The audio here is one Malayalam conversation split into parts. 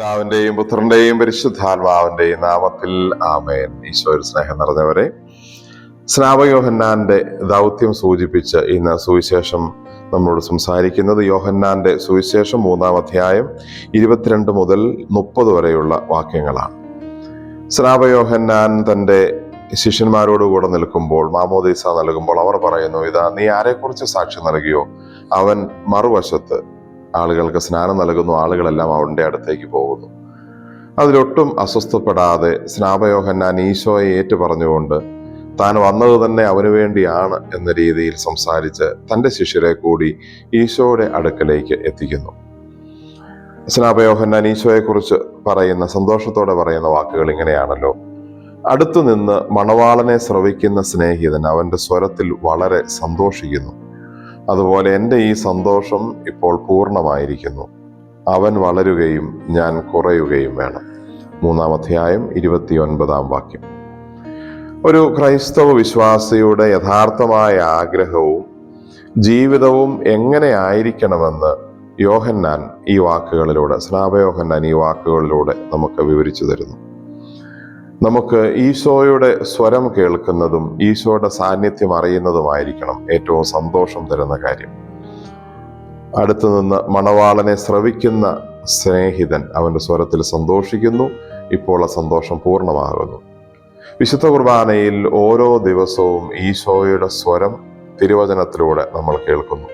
പിതാവിന്റെയും പുത്രന്റെയും പരിശുദ്ധാത്മാവിന്റെയും നാമത്തിൽ ആമേൻ. ഈശോയിൽ സ്നേഹം നിറഞ്ഞവരെ, സ്നാപക യോഹന്നാന്റെ ദൗത്യം സൂചിപ്പിച്ച് ഇന്ന് സുവിശേഷം നമ്മളോട് സംസാരിക്കുന്നത് യോഹന്നാന്റെ സുവിശേഷം 3-ാം അധ്യായം 22 മുതൽ 30 വരെയുള്ള വാക്യങ്ങളാണ്. സ്നാപക യോഹന്നാൻ തൻ്റെ ശിഷ്യന്മാരോടുകൂടെ നിൽക്കുമ്പോൾ, മാമോദീസ നൽകുമ്പോൾ അവർ പറയുന്നു, ഇതാ നീ ആരെക്കുറിച്ച് സാക്ഷി നൽകിയോ അവൻ മറുവശത്ത് ആളുകൾക്ക് സ്നാനം നൽകുന്നു, ആളുകളെല്ലാം അവന്റെ അടുത്തേക്ക് പോകുന്നു. അതിലൊട്ടും അസ്വസ്ഥപ്പെടാതെ സ്നാപക യോഹന്നാൻ ഈശോയെ ഏറ്റു പറഞ്ഞുകൊണ്ട് താൻ വന്നത് തന്നെ അവന് വേണ്ടിയാണ് എന്ന രീതിയിൽ സംസാരിച്ച് തൻ്റെ ശിഷ്യരെ കൂടി ഈശോയുടെ അടുക്കലേക്ക് എത്തിക്കുന്നു. സ്നാപക യോഹന്നാൻ ഈശോയെക്കുറിച്ച് പറയുന്ന, സന്തോഷത്തോടെ പറയുന്ന വാക്കുകൾ ഇങ്ങനെയാണല്ലോ: അടുത്തു നിന്ന് മണവാളനെ ശ്രവിക്കുന്ന സ്നേഹിതൻ അവന്റെ സ്വരത്തിൽ വളരെ സന്തോഷിക്കുന്നു. അതുപോലെ എൻ്റെ ഈ സന്തോഷം ഇപ്പോൾ പൂർണ്ണമായിരിക്കുന്നു. അവൻ വളരുകയും ഞാൻ കുറയുകയും വേണം. 3-ാം അധ്യായം 29-ാം വാക്യം. ഒരു ക്രൈസ്തവ വിശ്വാസിയുടെ യഥാർത്ഥമായ ആഗ്രഹവും ജീവിതവും എങ്ങനെ ആയിരിക്കണമെന്ന് യോഹന്നാൻ ഈ വാക്കുകളിലൂടെ, സ്നാപക യോഹന്നാൻ ഈ വാക്കുകളിലൂടെ നമുക്ക് വിവരിച്ചു തരുന്നു. നമുക്ക് ഈശോയുടെ സ്വരം കേൾക്കുന്നതും ഈശോയുടെ സാന്നിധ്യം അറിയുന്നതുമായിരിക്കണം ഏറ്റവും സന്തോഷം തരുന്ന കാര്യം. അടുത്തു നിന്ന് മണവാളനെ ശ്രവിക്കുന്ന സ്നേഹിതൻ അവന്റെ സ്വരത്തിൽ സന്തോഷിക്കുന്നു. ഇപ്പോൾ ആ സന്തോഷം പൂർണ്ണമാകുന്നു. വിശുദ്ധ കുർബാനയിൽ ഓരോ ദിവസവും ഈശോയുടെ സ്വരം തിരുവചനത്തിലൂടെ നമ്മൾ കേൾക്കുന്നു.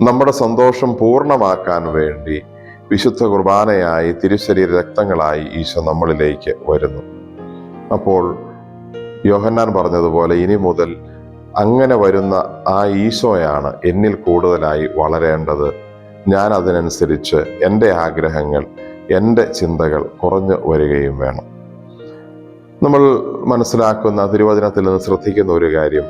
നമ്മുടെ സന്തോഷം പൂർണ്ണമാക്കാൻ വേണ്ടി വിശുദ്ധ കുർബാനയായി, തിരുശരീര രക്തങ്ങളായി ഈശോ നമ്മളിലേക്ക് വരുന്നു. അപ്പോൾ യോഹന്നാൻ പറഞ്ഞതുപോലെ, ഇനി മുതൽ അങ്ങനെ വരുന്ന ആ ഈശോയാണ് എന്നിൽ കൂടുതലായി വളരേണ്ടത്. ഞാൻ അതിനനുസരിച്ച് എൻ്റെ ആഗ്രഹങ്ങൾ, എൻ്റെ ചിന്തകൾ കുറഞ്ഞു വരികയും വേണം. നമ്മൾ മനസ്സിലാക്കുന്ന, തിരുവചനത്തിൽ നിന്ന് ശ്രദ്ധിക്കുന്ന ഒരു കാര്യം,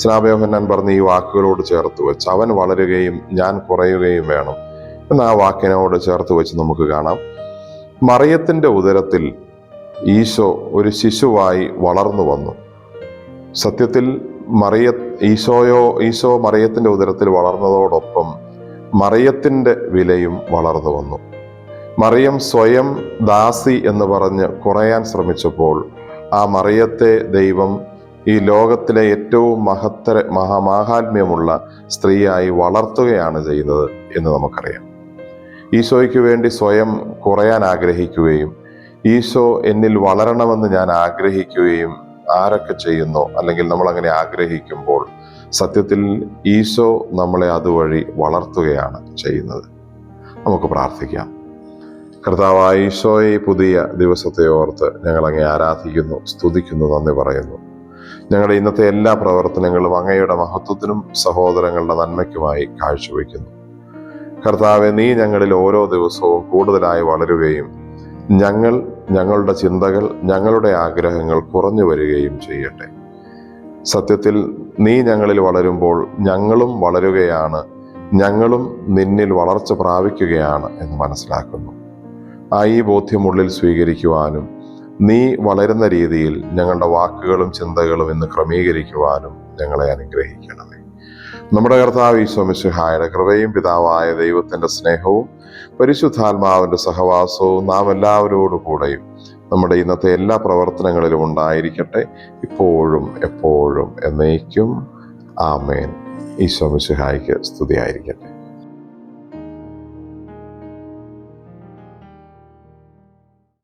സ്നാപക യോഹന്നാൻ പറഞ്ഞ ഈ വാക്കുകളോട് ചേർത്ത് വെച്ച് അവൻ വളരുകയും ഞാൻ കുറയുകയും വേണം എന്ന ആ വാക്കിനോട് ചേർത്ത് വെച്ച് നമുക്ക് കാണാം, മറിയത്തിൻ്റെ ഉദരത്തിൽ ഈശോ ഒരു ശിശുവായി വളർന്നു വന്നു. സത്യത്തിൽ ഈശോ മറിയത്തിന്റെ ഉദരത്തിൽ വളർന്നതോടൊപ്പം മറിയത്തിന്റെ വിലയും വളർന്നു വന്നു. മറിയം സ്വയം ദാസി എന്ന് പറഞ്ഞ് കുറയാൻ ശ്രമിച്ചപ്പോൾ ആ മറിയത്തെ ദൈവം ഈ ലോകത്തിലെ ഏറ്റവും മാഹാത്മ്യമുള്ള സ്ത്രീയായി വളർത്തുകയാണ് ചെയ്യുന്നത് എന്ന് നമുക്കറിയാം. ഈശോയ്ക്ക് വേണ്ടി സ്വയം കുറയാൻ ആഗ്രഹിക്കുകയും ഈശോ എന്നിൽ വളരണമെന്ന് ഞാൻ ആഗ്രഹിക്കുകയും ആരൊക്കെ ചെയ്യുന്നോ, അല്ലെങ്കിൽ നമ്മൾ അങ്ങനെ ആഗ്രഹിക്കുമ്പോൾ സത്യത്തിൽ ഈശോ നമ്മളെ അതുവഴി വളർത്തുകയാണ് ചെയ്യുന്നത്. നമുക്ക് പ്രാർത്ഥിക്കാം. കർത്താവായ ഈശോയെ, പുതിയ ദിവസത്തെ ഓർത്ത് ഞങ്ങൾ അങ്ങേ ആരാധിക്കുന്നു, സ്തുതിക്കുന്നു, നന്ദി പറയുന്നു. ഞങ്ങളുടെ ഇന്നത്തെ എല്ലാ പ്രവർത്തനങ്ങളും അങ്ങയുടെ മഹത്വത്തിനും സഹോദരങ്ങളുടെ നന്മയ്ക്കുമായി കാഴ്ചവെക്കുന്നു. കർത്താവെ, നീ ഞങ്ങളിൽ ഓരോ ദിവസവും കൂടുതലായി വളരുകയും ഞങ്ങളുടെ ചിന്തകൾ, ഞങ്ങളുടെ ആഗ്രഹങ്ങൾ കുറഞ്ഞു വരികയും ചെയ്യട്ടെ. സത്യത്തിൽ നീ ഞങ്ങളിൽ വളരുമ്പോൾ ഞങ്ങളും വളരുകയാണ്, ഞങ്ങളും നിന്നിൽ വളർച്ച പ്രാപിക്കുകയാണ് എന്ന് മനസ്സിലാക്കുന്നു. ഈ ബോധ്യം ഉള്ളിൽ സ്വീകരിക്കുവാനും നീ വളരുന്ന രീതിയിൽ ഞങ്ങളുടെ വാക്കുകളും ചിന്തകളും ഇന്ന് ക്രമീകരിക്കുവാനും ഞങ്ങളെ അനുഗ്രഹിക്കണമേ. നമ്മുടെ കർത്താവ് ഈശോ മിശിഹായുടെ കൃപയും പിതാവായ ദൈവത്തിന്റെ സ്നേഹവും പരിശുദ്ധാത്മാവിന്റെ സഹവാസവും നാം എല്ലാവരോടു കൂടെയും നമ്മുടെ ഇന്നത്തെ എല്ലാ പ്രവർത്തനങ്ങളിലും ഉണ്ടായിരിക്കട്ടെ, ഇപ്പോഴും എപ്പോഴും എന്നേക്കും. ആമേൻ. ഈശോ മിശിഹായ്ക്ക് സ്തുതിയായിരിക്കട്ടെ.